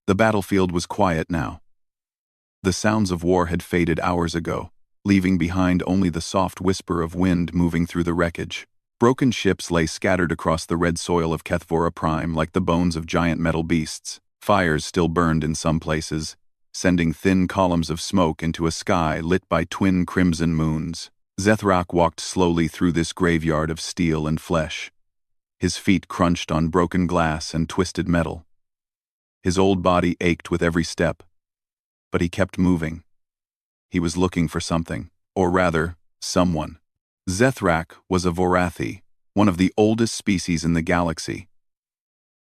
The battlefield was quiet now. The sounds of war had faded hours ago, leaving behind only the soft whisper of wind moving through the wreckage. Broken ships lay scattered across the red soil of Kethvora Prime like the bones of giant metal beasts. Fires still burned in some places, sending thin columns of smoke into a sky lit by twin crimson moons. Zethrak walked slowly through this graveyard of steel and flesh. His feet crunched on broken glass and twisted metal. His old body ached with every step, but he kept moving. He was looking for something, or rather, someone. Zethrak was a Vorathi, one of the oldest species in the galaxy.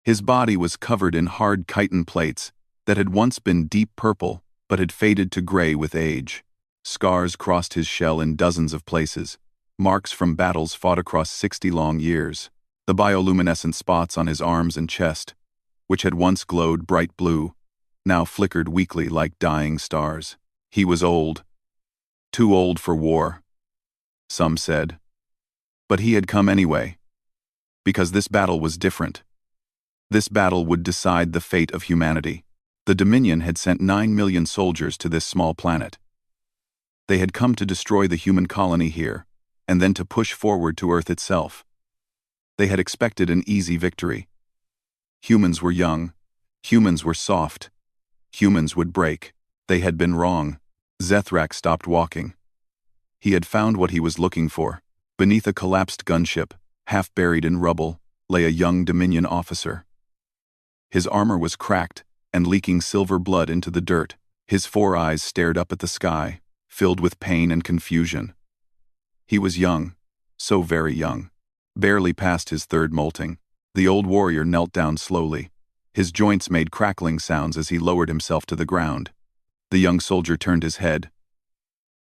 His body was covered in hard chitin plates that had once been deep purple but had faded to gray with age. Scars crossed his shell in dozens of places, marks from battles fought across 60 long years. The bioluminescent spots on his arms and chest, which had once glowed bright blue, now flickered weakly like dying stars. He was old. Too old for war, some said. But he had come anyway, because this battle was different. This battle would decide the fate of humanity. The Dominion had sent 9 million soldiers to this small planet. They had come to destroy the human colony here, and then to push forward to Earth itself. They had expected an easy victory. Humans were young. Humans were soft. Humans would break. They had been wrong. Zethrak stopped walking. He had found what he was looking for. Beneath a collapsed gunship, half buried in rubble, lay a young Dominion officer. His armor was cracked and leaking silver blood into the dirt. His 4 eyes stared up at the sky, filled with pain and confusion. He was young, so very young, barely past his 3rd molting. The old warrior knelt down slowly. His joints made crackling sounds as he lowered himself to the ground. The young soldier turned his head.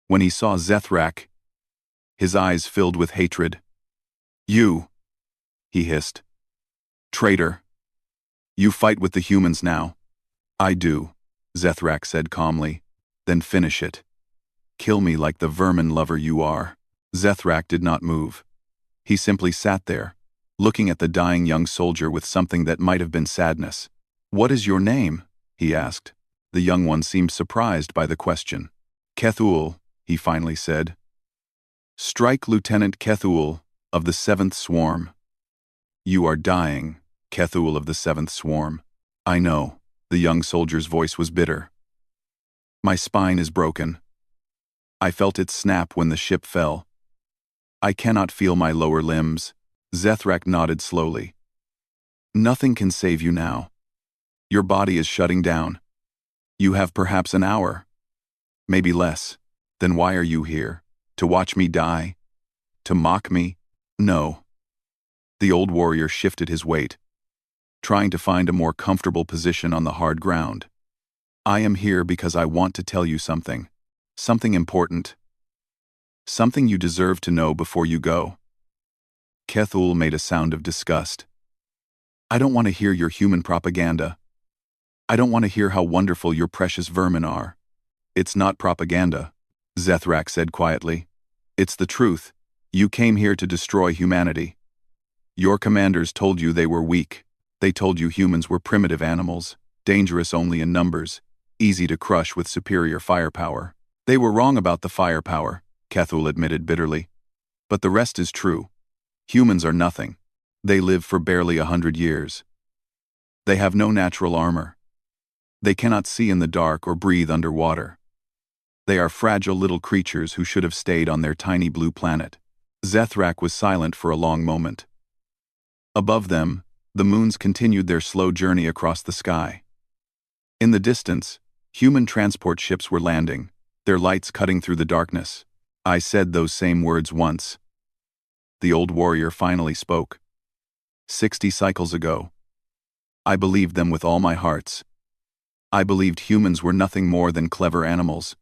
When he saw Zethrak, his eyes filled with hatred. "You," he hissed. "Traitor. You fight with the humans now." "I do," Zethrak said calmly. "Then finish it. Kill me like the vermin lover you are." Zethrak did not move. He simply sat there, looking at the dying young soldier with something that might have been sadness. "What is your name?" he asked. The young one seemed surprised by the question. "Kethul," he finally said. "Strike Lieutenant Kethul of the 7th Swarm." "You are dying, Kethul of the 7th Swarm." "I know." The young soldier's voice was bitter. "My spine is broken. I felt it snap when the ship fell. I cannot feel my lower limbs." Zethrak nodded slowly. "Nothing can save you now. Your body is shutting down. You have perhaps an hour. Maybe less. Then why are you here? To watch me die? To mock me? No." The old warrior shifted his weight, trying to find a more comfortable position on the hard ground. "I am here because I want to tell you something. Something important. Something you deserve to know before you go." Kethul made a sound of disgust. "I don't want to hear your human propaganda. I don't want to hear how wonderful your precious vermin are." "It's not propaganda," Zethrak said quietly. "It's the truth. You came here to destroy humanity. Your commanders told you they were weak. They told you humans were primitive animals, dangerous only in numbers, easy to crush with superior firepower. They were wrong about the firepower," Kethul admitted bitterly. "But the rest is true. Humans are nothing. They live for barely 100 years. They have no natural armor. They cannot see in the dark or breathe underwater. They are fragile little creatures who should have stayed on their tiny blue planet." Zethrak was silent for a long moment. Above them, the moons continued their slow journey across the sky. In the distance, human transport ships were landing, their lights cutting through the darkness. "I said those same words once." The old warrior finally spoke. 60 cycles ago. I believed them with all my hearts. I believed humans were nothing more than clever animals,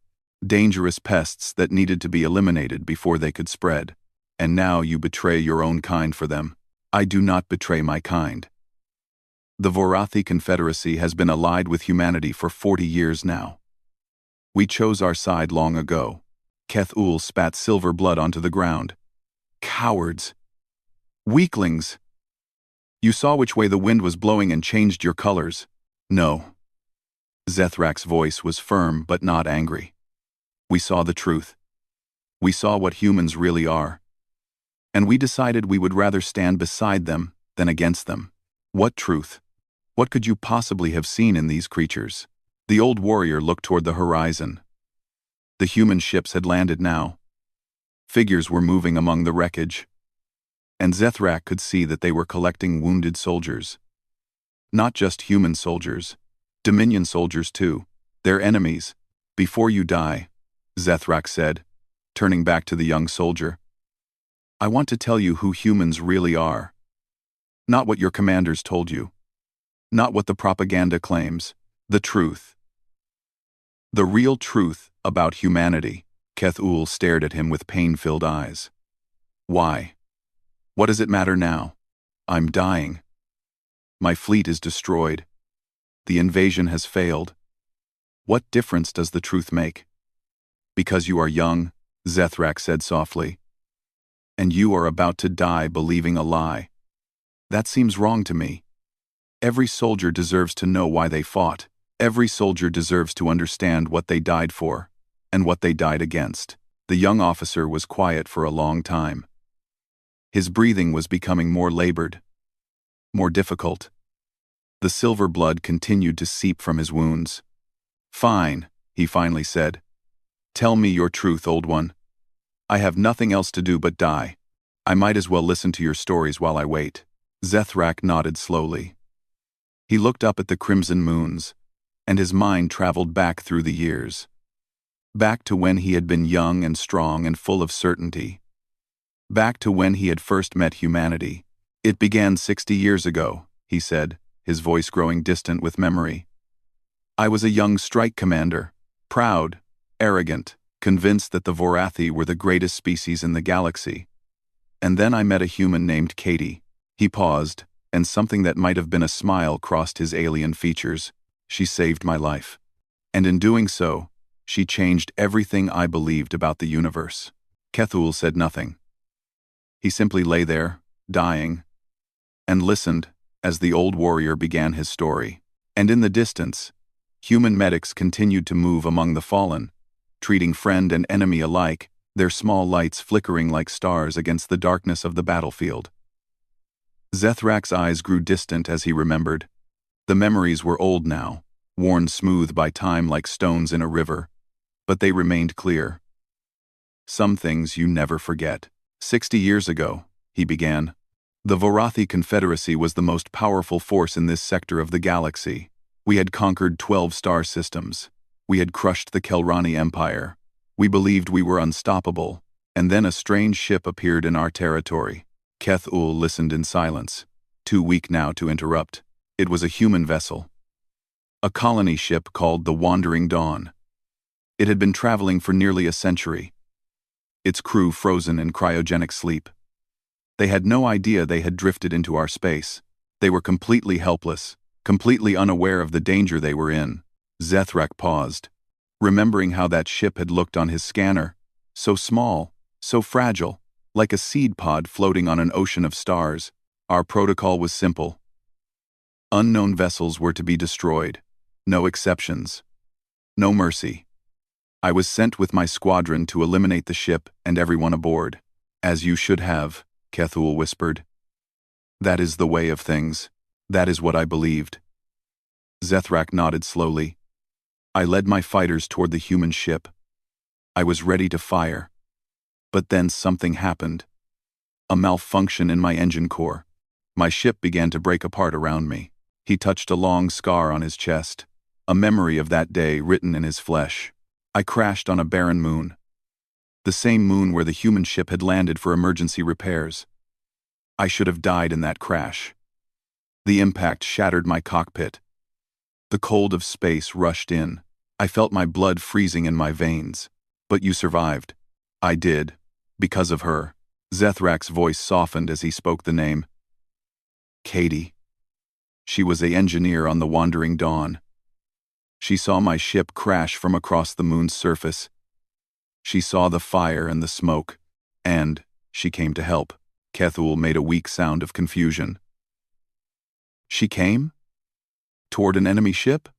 dangerous pests that needed to be eliminated before they could spread. And now you betray your own kind for them. I do not betray my kind. The Vorathi Confederacy has been allied with humanity for 40 years now. We chose our side long ago. Kethul spat silver blood onto the ground. "Cowards! Weaklings! You saw which way the wind was blowing and changed your colors. No. Zethrak's voice was firm but not angry. We saw the truth. We saw what humans really are. And we decided we would rather stand beside them than against them. What truth? What could you possibly have seen in these creatures? The old warrior looked toward the horizon. The human ships had landed now. Figures were moving among the wreckage. And Zethrak could see that they were collecting wounded soldiers. Not just human soldiers. Dominion soldiers too. Their enemies. Before you die, Zethrak said, turning back to the young soldier. I want to tell you who humans really are. Not what your commanders told you. Not what the propaganda claims. The truth. The real truth about humanity. Keth-Ul stared at him with pain-filled eyes. Why? What does it matter now? I'm dying. My fleet is destroyed. The invasion has failed. What difference does the truth make? Because you are young, Zethrak said softly. And you are about to die believing a lie. That seems wrong to me. Every soldier deserves to know why they fought. Every soldier deserves to understand what they died for, and what they died against. The young officer was quiet for a long time. His breathing was becoming more labored, more difficult. The silver blood continued to seep from his wounds. Fine, he finally said. Tell me your truth, old one. I have nothing else to do but die. I might as well listen to your stories while I wait. Zethrak nodded slowly. He looked up at the crimson moons, and his mind traveled back through the years. Back to when he had been young and strong and full of certainty. Back to when he had first met humanity. It began 60 years ago, he said, his voice growing distant with memory. I was a young strike commander, proud, arrogant, convinced that the Vorathi were the greatest species in the galaxy. And then I met a human named Katie. He paused, and something that might have been a smile crossed his alien features. She saved my life. And in doing so, she changed everything I believed about the universe. Keth-Ul said nothing. He simply lay there, dying, and listened as the old warrior began his story. And in the distance, human medics continued to move among the fallen, treating friend and enemy alike, their small lights flickering like stars against the darkness of the battlefield. Zethrak's eyes grew distant as he remembered. The memories were old now, worn smooth by time like stones in a river, but they remained clear. Some things you never forget. 60 years ago, he began. The Vorathi Confederacy was the most powerful force in this sector of the galaxy. We had conquered 12 star systems. We had crushed the Kelrani Empire. We believed we were unstoppable, and then a strange ship appeared in our territory. Keth-Ul listened in silence, too weak now to interrupt. It was a human vessel. A colony ship called the Wandering Dawn. It had been traveling for nearly a century. Its crew frozen in cryogenic sleep. They had no idea they had drifted into our space. They were completely helpless, completely unaware of the danger they were in. Zethrak paused, remembering how that ship had looked on his scanner, so small, so fragile, like a seed pod floating on an ocean of stars. Our protocol was simple. Unknown vessels were to be destroyed. No exceptions. No mercy. I was sent with my squadron to eliminate the ship and everyone aboard. As you should have, Keth-Ul whispered. That is the way of things. That is what I believed. Zethrak nodded slowly. I led my fighters toward the human ship. I was ready to fire. But then something happened. A malfunction in my engine core. My ship began to break apart around me. He touched a long scar on his chest, a memory of that day written in his flesh. I crashed on a barren moon. The same moon where the human ship had landed for emergency repairs. I should have died in that crash. The impact shattered my cockpit. The cold of space rushed in. I felt my blood freezing in my veins. But you survived. I did. Because of her. Zethrak's voice softened as he spoke the name. Katie. She was an engineer on the Wandering Dawn. She saw my ship crash from across the moon's surface. She saw the fire and the smoke, and she came to help. Keth-Ul made a weak sound of confusion. She came? Toward an enemy ship?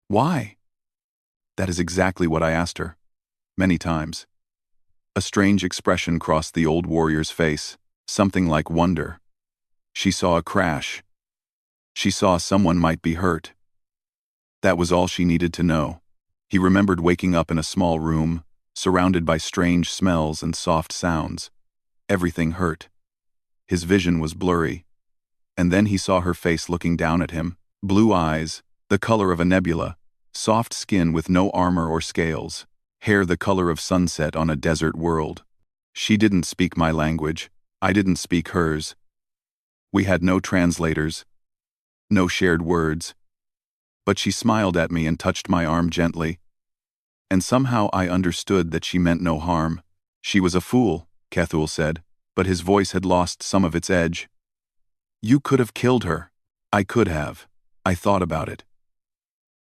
Why? That is exactly what I asked her. Many times. A strange expression crossed the old warrior's face, something like wonder. She saw a crash. She saw someone might be hurt. That was all she needed to know. He remembered waking up in a small room, surrounded by strange smells and soft sounds. Everything hurt. His vision was blurry. And then he saw her face looking down at him, blue eyes, the color of a nebula, soft skin with no armor or scales, hair the color of sunset on a desert world. She didn't speak my language. I didn't speak hers. We had no translators, no shared words. But she smiled at me and touched my arm gently. And somehow I understood that she meant no harm. She was a fool, Cthulhu said, but his voice had lost some of its edge. You could have killed her. I could have. I thought about it.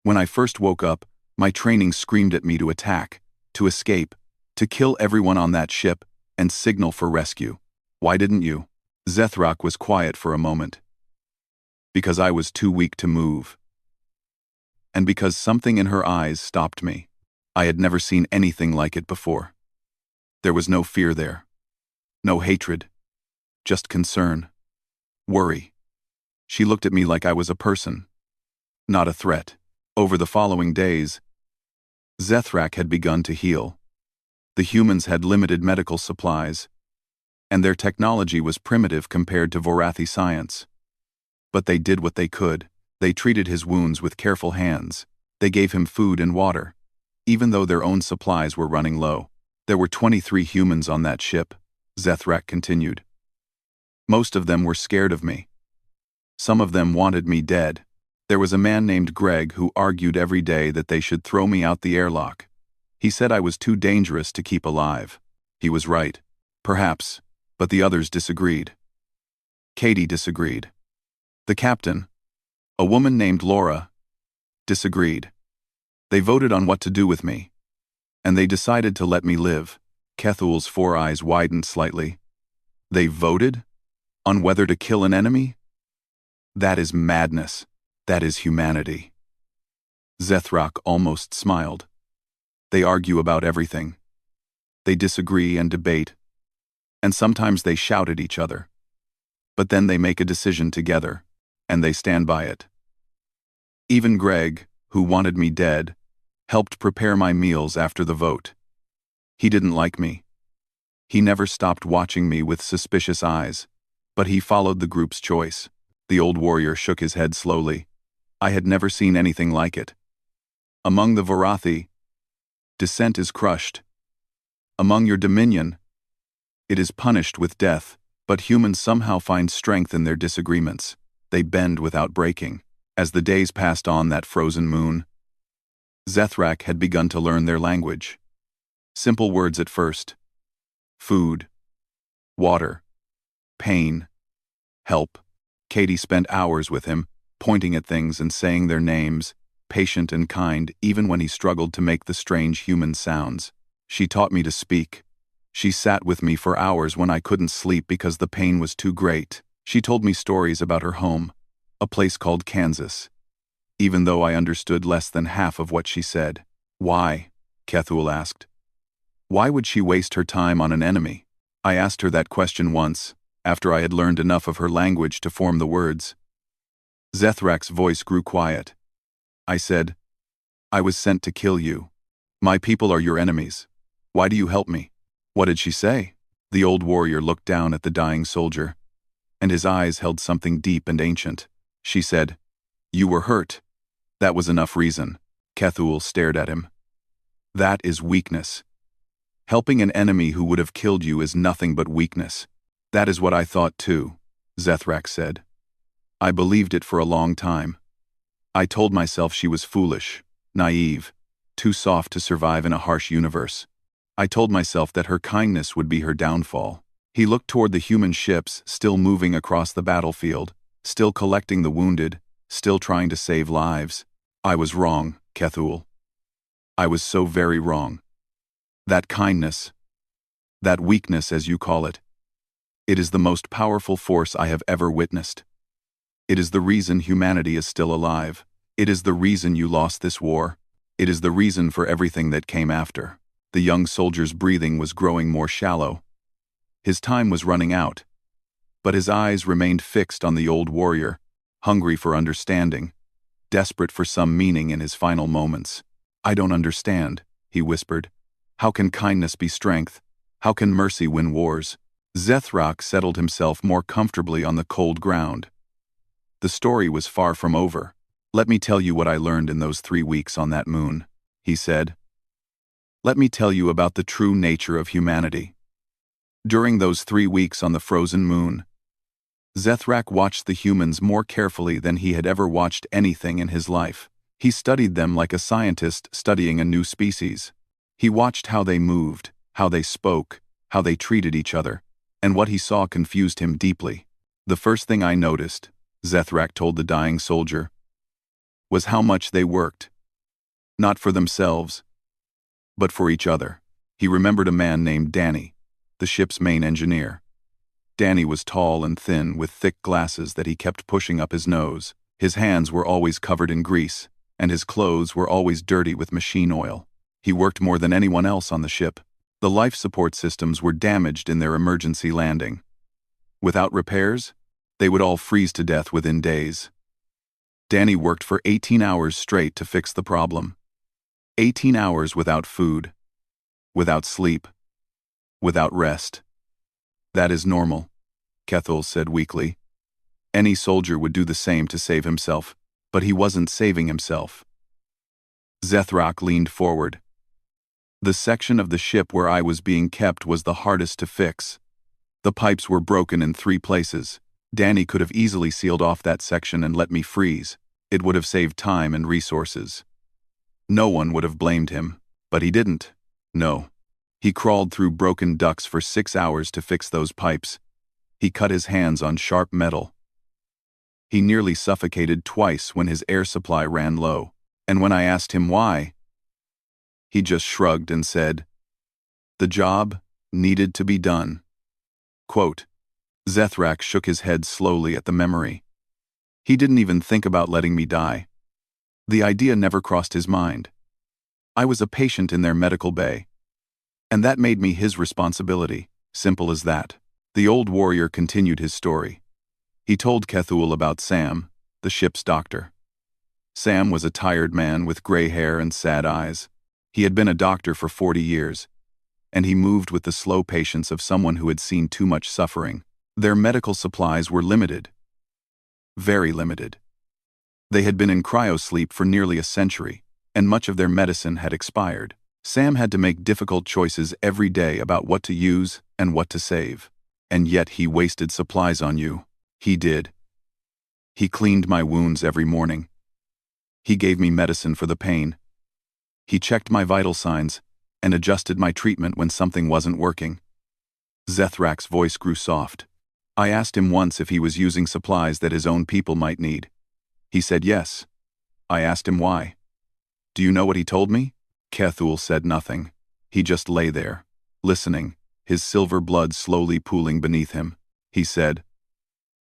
When I first woke up, my training screamed at me to attack, to escape, to kill everyone on that ship, and signal for rescue. Why didn't you? Zethrak was quiet for a moment. Because I was too weak to move. And because something in her eyes stopped me. I had never seen anything like it before. There was no fear there. No hatred. Just concern. Worry. She looked at me like I was a person. Not a threat. Over the following days, Zethrak had begun to heal. The humans had limited medical supplies, and their technology was primitive compared to Vorathi science. But they did what they could. They treated his wounds with careful hands. They gave him food and water. Even though their own supplies were running low. There were 23 humans on that ship, Zethrak continued. Most of them were scared of me. Some of them wanted me dead. There was a man named Greg who argued every day that they should throw me out the airlock. He said I was too dangerous to keep alive. He was right. Perhaps, but the others disagreed. Katie disagreed. The captain, a woman named Laura, disagreed. They voted on what to do with me. And they decided to let me live. Cthulhu's 4 eyes widened slightly. They voted? On whether to kill an enemy? That is madness. That is humanity. Zethrak almost smiled. They argue about everything. They disagree and debate. And sometimes they shout at each other. But then they make a decision together, and they stand by it. Even Greg, who wanted me dead, helped prepare my meals after the vote. He didn't like me. He never stopped watching me with suspicious eyes, but he followed the group's choice. The old warrior shook his head slowly. I had never seen anything like it. Among the Vorathi, dissent is crushed. Among your dominion, it is punished with death, but humans somehow find strength in their disagreements. They bend without breaking. As the days passed on that frozen moon, Zethrak had begun to learn their language. Simple words at first. Food. Water. Pain. Help. Katie spent hours with him, pointing at things and saying their names, patient and kind even when he struggled to make the strange human sounds. She taught me to speak. She sat with me for hours when I couldn't sleep because the pain was too great. She told me stories about her home, a place called Kansas. Even though I understood less than half of what she said. Why? Cthulhu asked. Why would she waste her time on an enemy? I asked her that question once, after I had learned enough of her language to form the words. Zethrak's voice grew quiet. I said, I was sent to kill you. My people are your enemies. Why do you help me? What did she say? The old warrior looked down at the dying soldier, and his eyes held something deep and ancient. She said, You were hurt. That was enough reason. Cthulhu stared at him. That is weakness. Helping an enemy who would have killed you is nothing but weakness. That is what I thought too, Zethrak said. I believed it for a long time. I told myself she was foolish, naive, too soft to survive in a harsh universe. I told myself that her kindness would be her downfall. He looked toward the human ships still moving across the battlefield, still collecting the wounded, still trying to save lives. I was wrong, Cthulhu. I was so very wrong. That kindness, that weakness as you call it, it is the most powerful force I have ever witnessed. It is the reason humanity is still alive. It is the reason you lost this war. It is the reason for everything that came after. The young soldier's breathing was growing more shallow. His time was running out. But his eyes remained fixed on the old warrior, hungry for understanding, desperate for some meaning in his final moments. "I don't understand," he whispered. "How can kindness be strength? How can mercy win wars?" Zethrak settled himself more comfortably on the cold ground. The story was far from over. "Let me tell you what I learned in those 3 weeks on that moon," he said. "Let me tell you about the true nature of humanity." During those 3 weeks on the frozen moon, Zethrak watched the humans more carefully than he had ever watched anything in his life. He studied them like a scientist studying a new species. He watched how they moved, how they spoke, how they treated each other, and what he saw confused him deeply. "The first thing I noticed," Zethrak told the dying soldier, "was how much they worked. Not for themselves, but for each other." He remembered a man named Danny, the ship's main engineer. Danny was tall and thin, with thick glasses that he kept pushing up his nose. His hands were always covered in grease, and his clothes were always dirty with machine oil. He worked more than anyone else on the ship. The life support systems were damaged in their emergency landing. Without repairs, they would all freeze to death within days. Danny worked for 18 hours straight to fix the problem. 18 hours without food, without sleep, without rest. "That is normal," Kethul said weakly. "Any soldier would do the same to save himself, but he wasn't saving himself." Zethrak leaned forward. "The section of the ship where I was being kept was the hardest to fix. The pipes were broken in 3 places. Danny could have easily sealed off that section and let me freeze. It would have saved time and resources. No one would have blamed him, but he didn't. No. He crawled through broken ducts for 6 hours to fix those pipes. He cut his hands on sharp metal. He nearly suffocated twice when his air supply ran low, and when I asked him why, he just shrugged and said, 'The job needed to be done.'" Quote. Zethrak shook his head slowly at the memory. "He didn't even think about letting me die. The idea never crossed his mind. I was a patient in their medical bay, and that made me his responsibility. Simple as that." The old warrior continued his story. He told Kethul about Sam, the ship's doctor. Sam was a tired man with gray hair and sad eyes. He had been a doctor for 40 years, and he moved with the slow patience of someone who had seen too much suffering. Their medical supplies were limited. Very limited. They had been in cryosleep for nearly a century, and much of their medicine had expired. Sam had to make difficult choices every day about what to use and what to save. "And yet he wasted supplies on you." "He did. He cleaned my wounds every morning. He gave me medicine for the pain. He checked my vital signs and adjusted my treatment when something wasn't working." Zethrak's voice grew soft. "I asked him once if he was using supplies that his own people might need. He said yes. I asked him why. Do you know what he told me?" Kethul said nothing. He just lay there, listening, his silver blood slowly pooling beneath him. He said,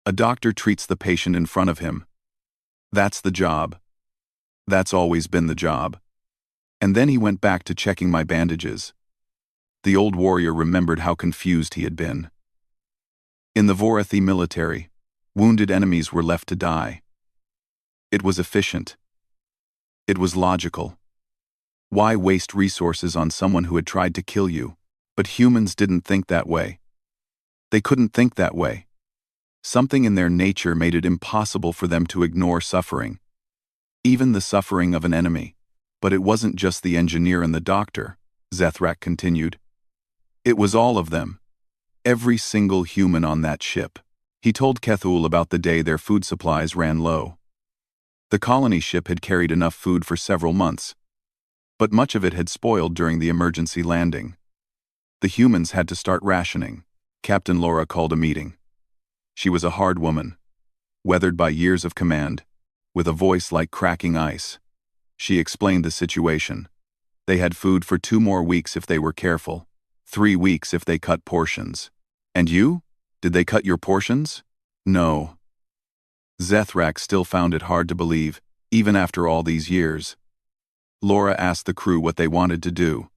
"A doctor treats the patient in front of him. That's the job. That's always been the job." And then he went back to checking my bandages. The old warrior remembered how confused he had been. In the Vorathi military, wounded enemies were left to die. It was efficient. It was logical. Why waste resources on someone who had tried to kill you? But humans didn't think that way. They couldn't think that way. Something in their nature made it impossible for them to ignore suffering. Even the suffering of an enemy. But it wasn't just the engineer and the doctor, Zethrak continued. It was all of them. Every single human on that ship. He told Kethul about the day their food supplies ran low. The colony ship had carried enough food for several months, but much of it had spoiled during the emergency landing. The humans had to start rationing. Captain Laura called a meeting. She was a hard woman, weathered by years of command, with a voice like cracking ice. She explained the situation. They had food for 2 more weeks if they were careful, 3 weeks if they cut portions. "And you? Did they cut your portions?" "No." Zethrak still found it hard to believe. Even after all these years, Laura asked the crew what they wanted to do.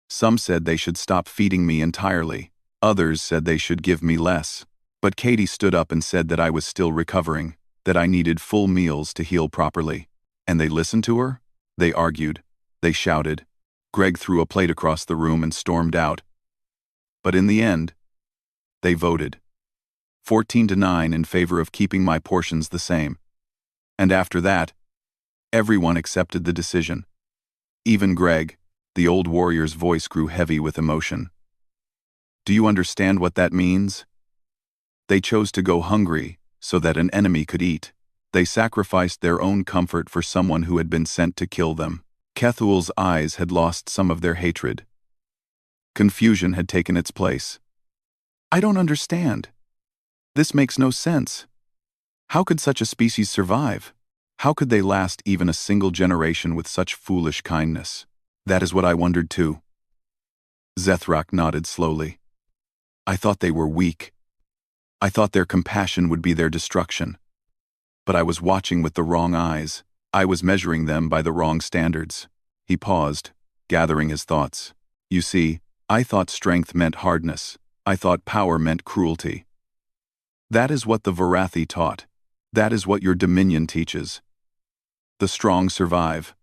Some said they should stop feeding me entirely. Others said they should give me less. But Katie stood up and said that I was still recovering, that I needed full meals to heal properly. And they listened to her? They argued. They shouted. Greg threw a plate across the room and stormed out. But in the end, they voted. 14-9 in favor of keeping my portions the same. And after that, everyone accepted the decision. Even Greg, the old warrior's voice grew heavy with emotion. Do you understand what that means? They chose to go hungry so that an enemy could eat. They sacrificed their own comfort for someone who had been sent to kill them. Kethuel's eyes had lost some of their hatred. Confusion had taken its place. I don't understand. This makes no sense. How could such a species survive? How could they last even a single generation with such foolish kindness? That is what I wondered too. Zethrak nodded slowly. I thought they were weak. I thought their compassion would be their destruction. But I was watching with the wrong eyes. I was measuring them by the wrong standards. He paused, gathering his thoughts. You see, I thought strength meant hardness. I thought power meant cruelty. That is what the Varathi taught. That is what your dominion teaches. The strong survive.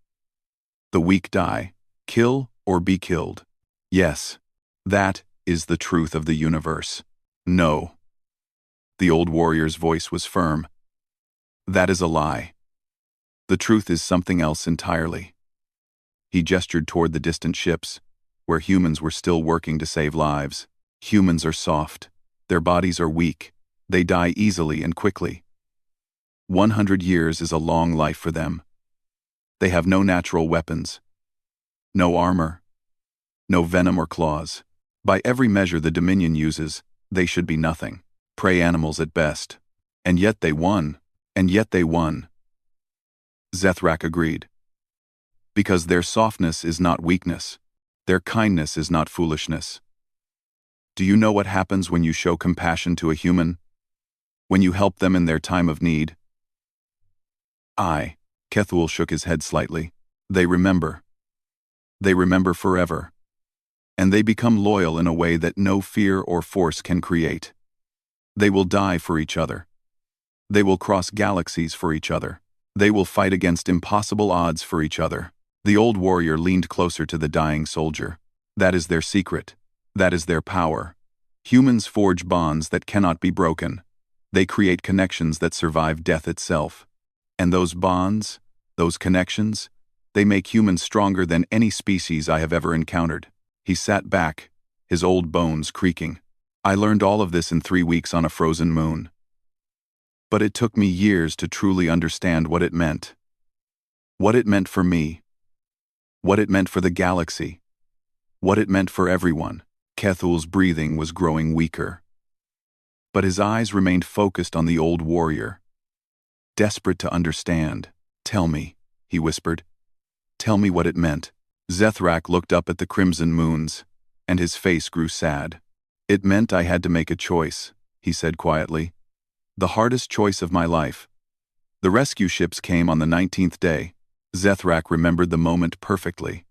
The weak die. Kill or be killed. Yes, that is the truth of the universe. No. The old warrior's voice was firm. That is a lie. The truth is something else entirely. He gestured toward the distant ships, where humans were still working to save lives. Humans are soft. Their bodies are weak. They die easily and quickly. 100 years is a long life for them. They have no natural weapons, no armor, no venom or claws. By every measure the Dominion uses, they should be nothing. Prey animals at best. And yet they won. And yet they won. Zethrak agreed. Because their softness is not weakness. Their kindness is not foolishness. Do you know what happens when you show compassion to a human? When you help them in their time of need? Kethuel shook his head slightly. They remember. They remember forever. And they become loyal in a way that no fear or force can create. They will die for each other. They will cross galaxies for each other. They will fight against impossible odds for each other. The old warrior leaned closer to the dying soldier. That is their secret. That is their power. Humans forge bonds that cannot be broken. They create connections that survive death itself. And those bonds, those connections, they make humans stronger than any species I have ever encountered. He sat back, his old bones creaking. I learned all of this in 3 weeks on a frozen moon. But it took me years to truly understand what it meant. What it meant for me. What it meant for the galaxy. What it meant for everyone. Kethuel's breathing was growing weaker. But his eyes remained focused on the old warrior. Desperate to understand. Tell me, he whispered. Tell me what it meant. Zethrak looked up at the crimson moons, and his face grew sad. It meant I had to make a choice, he said quietly. The hardest choice of my life. The rescue ships came on the 19th day. Zethrak remembered the moment perfectly.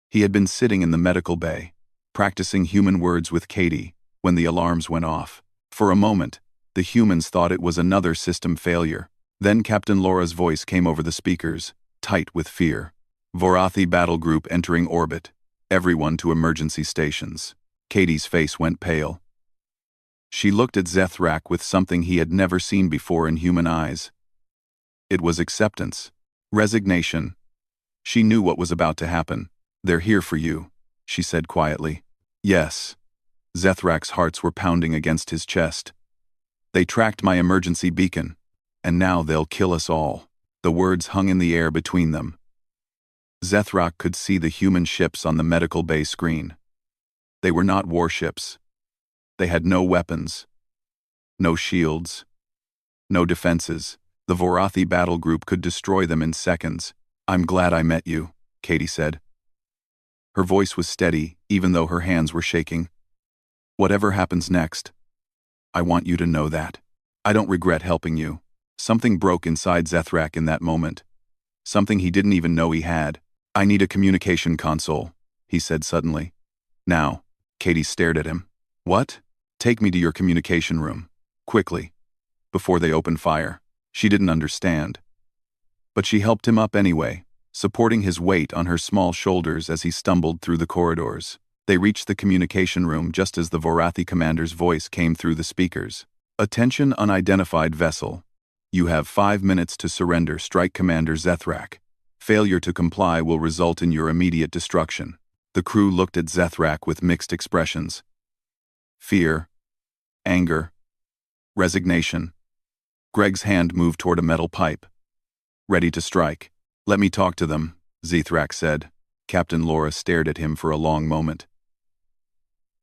He had been sitting in the medical bay, practicing human words with Katie, when the alarms went off. For a moment, the humans thought it was another system failure. Then Captain Laura's voice came over the speakers, tight with fear. Varathi battle group entering orbit. Everyone to emergency stations. Katie's face went pale. She looked at Zethrak with something he had never seen before in human eyes. It was acceptance. Resignation. She knew what was about to happen. They're here for you, she said quietly. Yes. Zethrak's hearts were pounding against his chest. They tracked my emergency beacon, and now they'll kill us all. The words hung in the air between them. Zethrak could see the human ships on the medical bay screen. They were not warships. They had no weapons, no shields, no defenses. The Varathi battle group could destroy them in seconds. I'm glad I met you, Katie said. Her voice was steady, even though her hands were shaking. Whatever happens next, I want you to know that. I don't regret helping you. Something broke inside Zethrak in that moment. Something he didn't even know he had. "I need a communication console," he said suddenly. "Now." Katie stared at him. "What?" "Take me to your communication room. Quickly. Before they open fire." She didn't understand. But she helped him up anyway, supporting his weight on her small shoulders as he stumbled through the corridors. They reached the communication room just as the Vorathi commander's voice came through the speakers. "Attention, unidentified vessel. You have 5 minutes to surrender, Strike Commander Zethrak. Failure to comply will result in your immediate destruction." The crew looked at Zethrak with mixed expressions. Fear, anger, resignation. Greg's hand moved toward a metal pipe. "Ready to strike." "Let me talk to them," Zethrak said. Captain Laura stared at him for a long moment.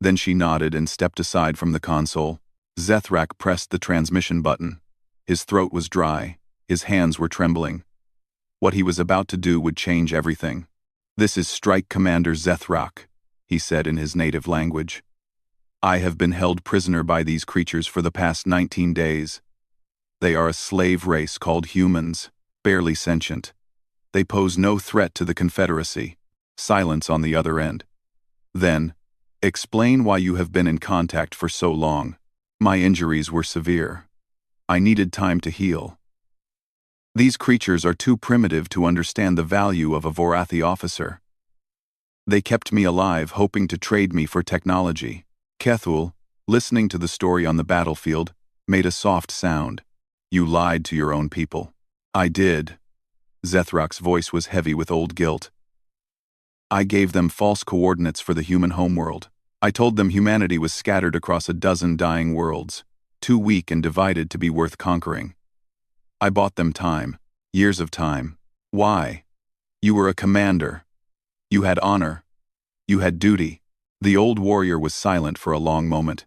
Then she nodded and stepped aside from the console. Zethrak pressed the transmission button. His throat was dry. His hands were trembling. What he was about to do would change everything. "This is Strike Commander Zethrak," he said in his native language. "I have been held prisoner by these creatures for the past 19 days. They are a slave race called humans, barely sentient. They pose no threat to the Confederacy." Silence on the other end. Then, "Explain why you have been in contact for so long." "My injuries were severe. I needed time to heal. These creatures are too primitive to understand the value of a Vorathi officer. They kept me alive, hoping to trade me for technology." Kethul, listening to the story on the battlefield, made a soft sound. "You lied to your own people." "I did." Zethrak's voice was heavy with old guilt. "I gave them false coordinates for the human homeworld. I told them humanity was scattered across a dozen dying worlds, too weak and divided to be worth conquering. I bought them time, years of time. Why? You were a commander. You had honor. You had duty." The old warrior was silent for a long moment.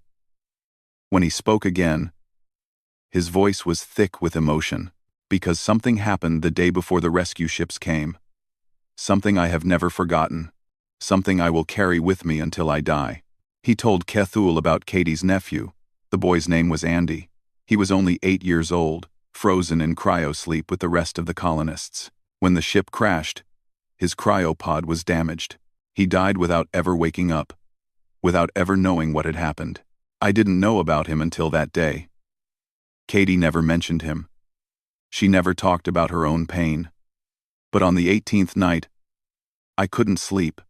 When he spoke again, his voice was thick with emotion, because something happened the day before the rescue ships came. Something I have never forgotten. Something I will carry with me until I die. He told Kethul about Katie's nephew. The boy's name was Andy. He was only 8 years old, frozen in cryosleep with the rest of the colonists. When the ship crashed, his cryopod was damaged. He died without ever waking up, without ever knowing what had happened. I didn't know about him until that day. Katie never mentioned him. She never talked about her own pain. But on the 18th night, I couldn't sleep,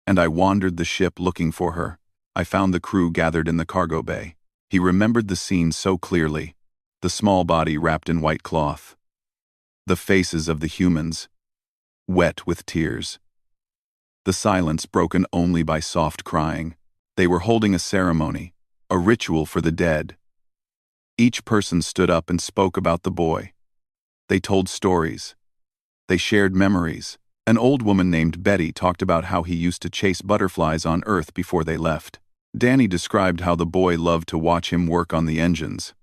and I wandered the ship looking for her. I found the crew gathered in the cargo bay. He remembered the scene so clearly, the small body wrapped in white cloth. The faces of the humans, wet with tears. The silence broken only by soft crying. They were holding a ceremony, a ritual for the dead. Each person stood up and spoke about the boy. They told stories. They shared memories. An old woman named Betty talked about how he used to chase butterflies on Earth before they left. Danny described how the boy loved to watch him work on the engines.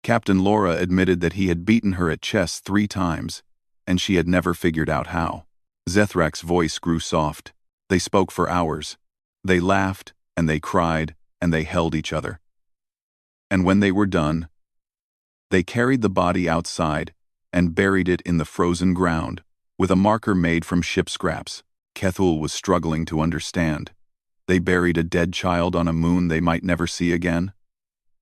Captain Laura admitted that he had beaten her at chess 3 times, and she had never figured out how. Zethrak's voice grew soft. They spoke for hours. They laughed, and they cried, and they held each other. And when they were done, they carried the body outside and buried it in the frozen ground, with a marker made from ship scraps. Kethul was struggling to understand. They buried a dead child on a moon they might never see again?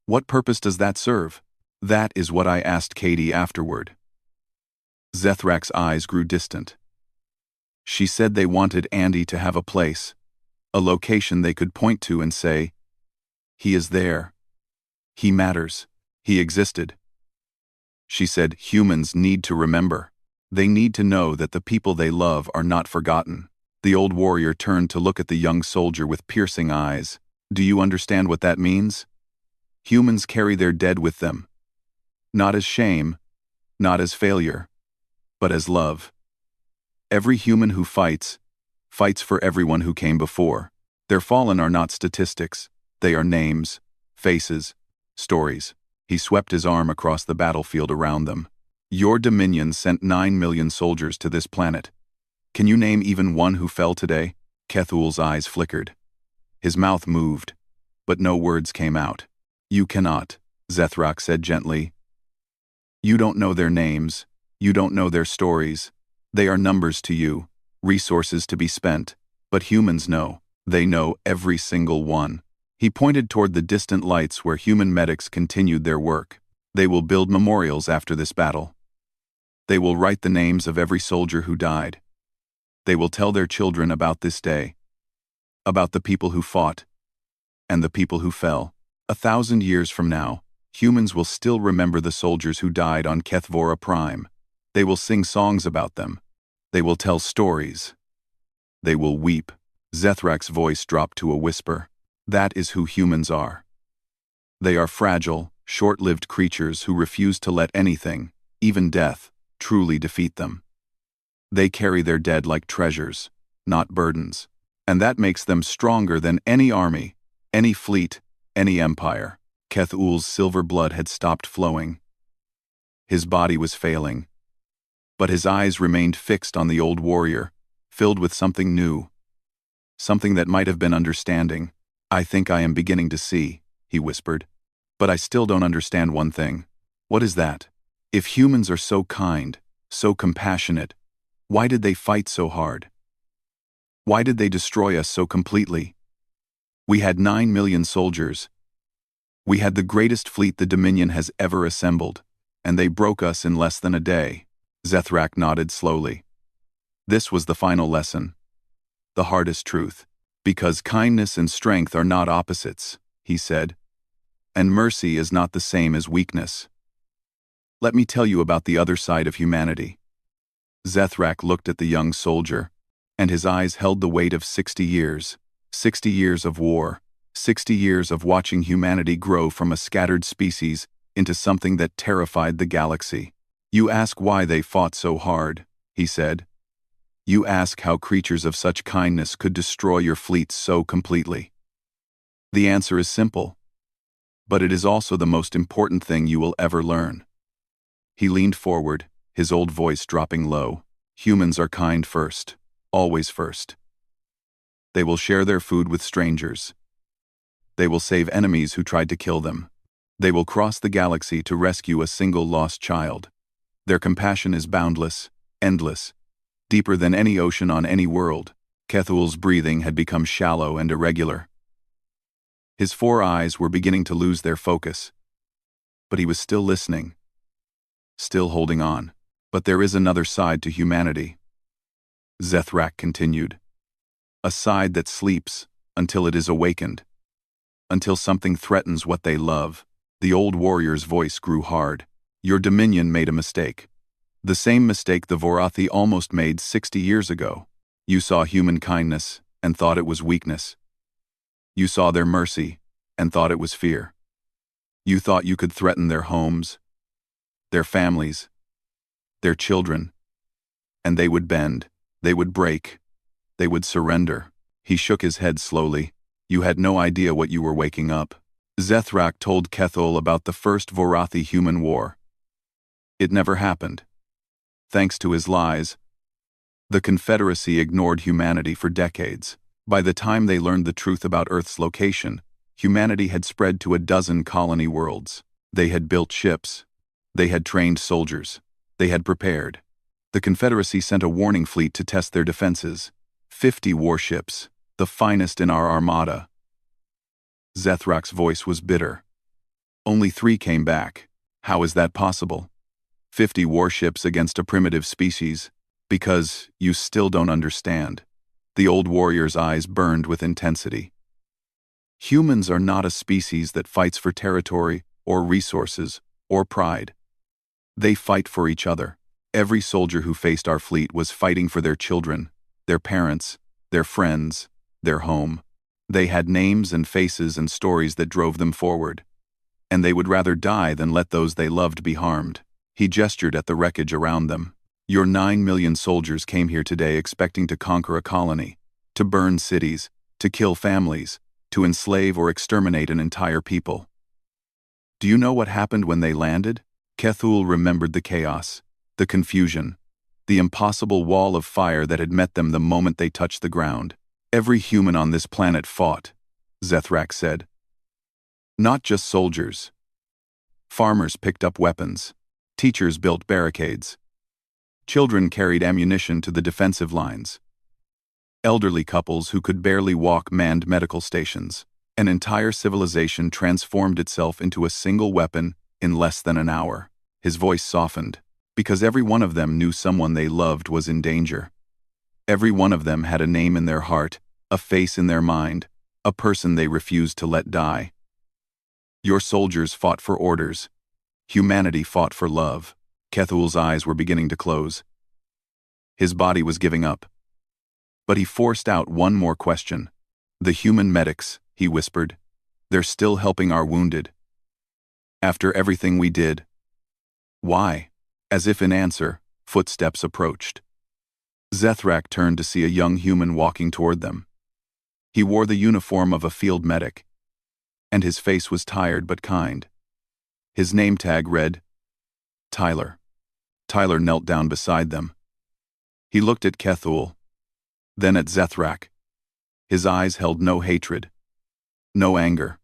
What purpose does that serve? That is what I asked Katie afterward. Zethrak's eyes grew distant. She said they wanted Andy to have a place, a location they could point to and say, "He is there. He matters. He existed." She said humans need to remember. They need to know that the people they love are not forgotten. The old warrior turned to look at the young soldier with piercing eyes. "Do you understand what that means? Humans carry their dead with them. Not as shame, not as failure, but as love. Every human who fights for everyone who came before. Their fallen are not statistics. They are names, faces, stories." He swept his arm across the battlefield around them. "Your Dominion sent 9 million soldiers to this planet. Can you name even one who fell today?" Kethul's eyes flickered. His mouth moved, but no words came out. "You cannot," Zethrak said gently. You don't know their names. You don't know their stories. They are numbers to you, resources to be spent. But humans know. They know every single one. He pointed toward the distant lights where human medics continued their work. They will build memorials after this battle. They will write the names of every soldier who died. They will tell their children about this day, about the people who fought, and the people who fell. 1,000 years from now, humans will still remember the soldiers who died on Kethvora Prime. They will sing songs about them. They will tell stories. They will weep. Zethrak's voice dropped to a whisper. That is who humans are. They are fragile, short-lived creatures who refuse to let anything, even death, truly defeat them. They carry their dead like treasures, not burdens. And that makes them stronger than any army, any fleet, any empire. Keth-Ul's silver blood had stopped flowing. His body was failing. But his eyes remained fixed on the old warrior, filled with something new. Something that might have been understanding. I think I am beginning to see, he whispered. But I still don't understand one thing. What is that? If humans are so kind, so compassionate, why did they fight so hard? Why did they destroy us so completely? We had 9 million soldiers. We had the greatest fleet the Dominion has ever assembled, and they broke us in less than a day. Zethrak nodded slowly. This was the final lesson. The hardest truth. Because kindness and strength are not opposites, he said. And mercy is not the same as weakness. Let me tell you about the other side of humanity. Zethrak looked at the young soldier, and his eyes held the weight of 60 years. 60 years of war. 60 years of watching humanity grow from a scattered species into something that terrified the galaxy. You ask why they fought so hard, he said. You ask how creatures of such kindness could destroy your fleet so completely. The answer is simple. But it is also the most important thing you will ever learn. He leaned forward, his old voice dropping low. Humans are kind first, always first. They will share their food with strangers. They will save enemies who tried to kill them. They will cross the galaxy to rescue a single lost child. Their compassion is boundless, endless, deeper than any ocean on any world. Keth-Ul's breathing had become shallow and irregular. His 4 eyes were beginning to lose their focus. But he was still listening, still holding on. But there is another side to humanity. Zethrak continued. A side that sleeps until it is awakened. Until something threatens what they love. The old warrior's voice grew hard. Your Dominion made a mistake. The same mistake the Vorathi almost made 60 years ago. You saw human kindness and thought it was weakness. You saw their mercy and thought it was fear. You thought you could threaten their homes, their families, their children, and they would bend, they would break, they would surrender. He shook his head slowly. You had no idea what you were waking up. Zethrak told Keth-Ul about the first Vorathi human war. It never happened. Thanks to his lies, the Confederacy ignored humanity for decades. By the time they learned the truth about Earth's location, humanity had spread to a dozen colony worlds. They had built ships. They had trained soldiers. They had prepared. The Confederacy sent a warning fleet to test their defenses. 50 warships, the finest in our armada. Zethrak's voice was bitter. Only 3 came back. How is that possible? 50 warships against a primitive species. Because you still don't understand. The old warrior's eyes burned with intensity. Humans are not a species that fights for territory, or resources, or pride. They fight for each other. Every soldier who faced our fleet was fighting for their children, their parents, their friends, their home. They had names and faces and stories that drove them forward. And they would rather die than let those they loved be harmed. He gestured at the wreckage around them. Your 9 million soldiers came here today expecting to conquer a colony, to burn cities, to kill families, to enslave or exterminate an entire people. Do you know what happened when they landed? Keth-Ul remembered the chaos, the confusion, the impossible wall of fire that had met them the moment they touched the ground. Every human on this planet fought, Zethrak said. Not just soldiers. Farmers picked up weapons. Teachers built barricades. Children carried ammunition to the defensive lines. Elderly couples who could barely walk manned medical stations. An entire civilization transformed itself into a single weapon in less than an hour. His voice softened, because every one of them knew someone they loved was in danger. Every one of them had a name in their heart, a face in their mind, a person they refused to let die. Your soldiers fought for orders. Humanity fought for love. Kethul's eyes were beginning to close. His body was giving up. But he forced out one more question. The human medics, he whispered. They're still helping our wounded. After everything we did. Why? As if in answer, footsteps approached. Zethrak turned to see a young human walking toward them. He wore the uniform of a field medic, and his face was tired but kind. His name tag read, Tyler. Tyler knelt down beside them. He looked at Kethul, then at Zethrak. His eyes held no hatred, no anger,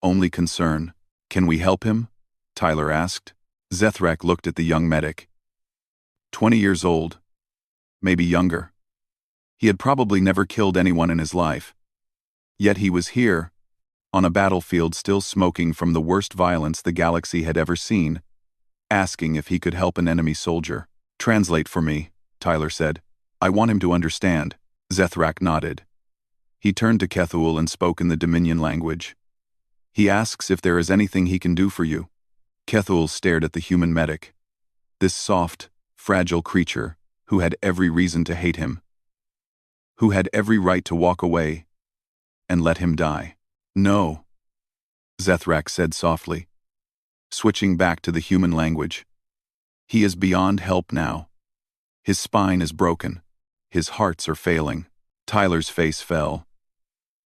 only concern. Can we help him? Tyler asked. Zethrak looked at the young medic. 20 years old, maybe younger. He had probably never killed anyone in his life. Yet he was here, on a battlefield still smoking from the worst violence the galaxy had ever seen, asking if he could help an enemy soldier. Translate for me, Tyler said. I want him to understand. Zethrak nodded. He turned to Kethul and spoke in the Dominion language. He asks if there is anything he can do for you. Kethul stared at the human medic. This soft, fragile creature, who had every reason to hate him. Who had every right to walk away and let him die. No, Zethrak said softly, switching back to the human language. He is beyond help now. His spine is broken. His hearts are failing. Tyler's face fell.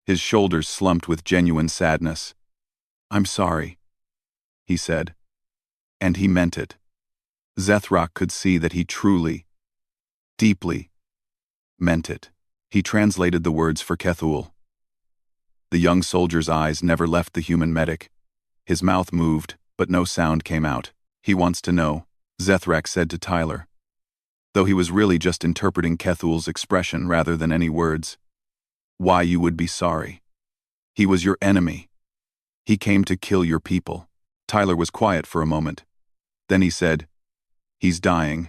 His shoulders slumped with genuine sadness. I'm sorry, he said. And he meant it. Zethrak could see that he truly, deeply, meant it. He translated the words for Kethul. The young soldier's eyes never left the human medic. His mouth moved, but no sound came out. He wants to know, Zethrak said to Tyler, though he was really just interpreting Kethul's expression rather than any words. Why you would be sorry. He was your enemy. He came to kill your people. Tyler was quiet for a moment. Then he said, he's dying.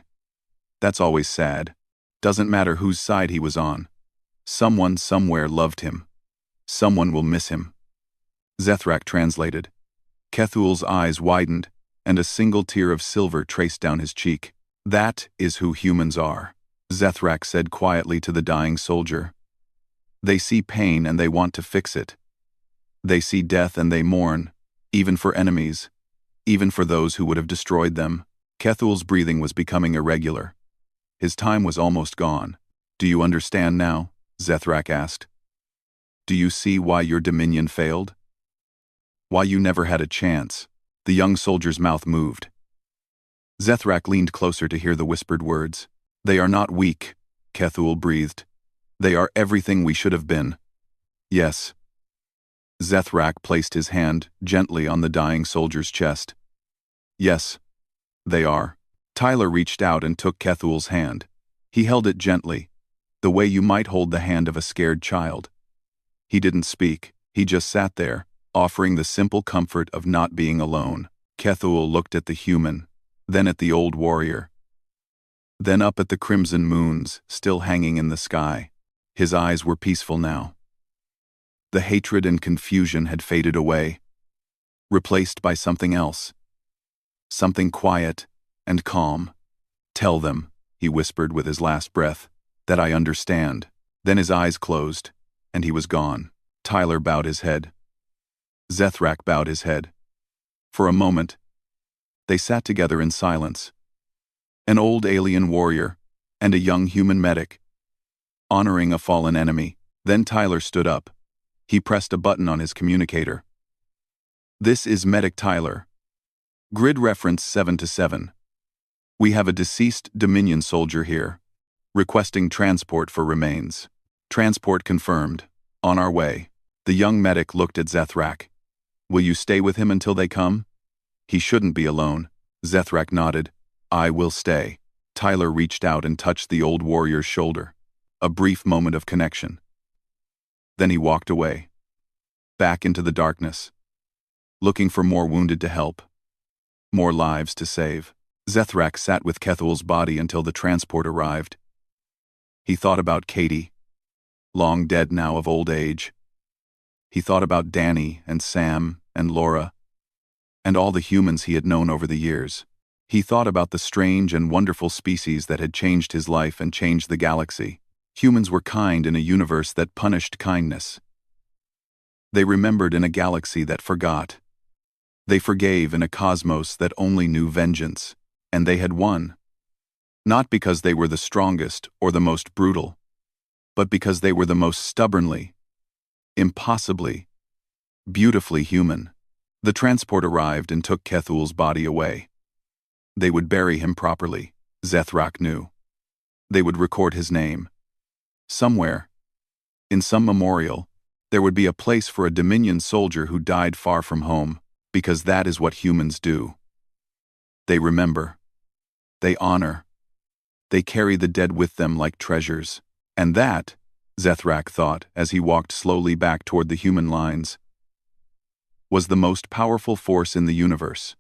That's always sad. Doesn't matter whose side he was on. Someone somewhere loved him. Someone will miss him. Zethrak translated. Kethul's eyes widened, and a single tear of silver traced down his cheek. That is who humans are, Zethrak said quietly to the dying soldier. They see pain and they want to fix it. They see death and they mourn, even for enemies, even for those who would have destroyed them. Kethul's breathing was becoming irregular. His time was almost gone. Do you understand now? Zethrak asked. Do you see why your dominion failed? Why you never had a chance? The young soldier's mouth moved. Zethrak leaned closer to hear the whispered words. They are not weak, Kethul breathed. They are everything we should have been. Yes. Zethrak placed his hand gently on the dying soldier's chest. Yes, they are. Tyler reached out and took Kethul's hand. He held it gently, the way you might hold the hand of a scared child. He didn't speak. He just sat there, offering the simple comfort of not being alone. Kethul looked at the human, then at the old warrior, then up at the crimson moons still hanging in the sky. His eyes were peaceful now. The hatred and confusion had faded away, replaced by something else. Something quiet and calm. Tell them, he whispered with his last breath, that I understand. Then his eyes closed, and he was gone. Tyler bowed his head. Zethrak bowed his head. For a moment, they sat together in silence. An old alien warrior and a young human medic, honoring a fallen enemy. Then Tyler stood up. He pressed a button on his communicator. This is Medic Tyler. Grid reference 7-7. We have a deceased Dominion soldier here, requesting transport for remains. Transport confirmed. On our way. The young medic looked at Zethrak. Will you stay with him until they come? He shouldn't be alone. Zethrak nodded. I will stay. Tyler reached out and touched the old warrior's shoulder. A brief moment of connection. Then he walked away. Back into the darkness. Looking for more wounded to help. More lives to save. Zethrak sat with Kethuel's body until the transport arrived. He thought about Katie, long dead now of old age. He thought about Danny and Sam and Laura, and all the humans he had known over the years. He thought about the strange and wonderful species that had changed his life and changed the galaxy. Humans were kind in a universe that punished kindness. They remembered in a galaxy that forgot. They forgave in a cosmos that only knew vengeance. And they had won. Not because they were the strongest or the most brutal, but because they were the most stubbornly, impossibly, beautifully human. The transport arrived and took Kethuel's body away. They would bury him properly, Zethrak knew. They would record his name. Somewhere, in some memorial, there would be a place for a Dominion soldier who died far from home, because that is what humans do. They remember. They honor. They carry the dead with them like treasures. And that, Zethrak thought as he walked slowly back toward the human lines, was the most powerful force in the universe.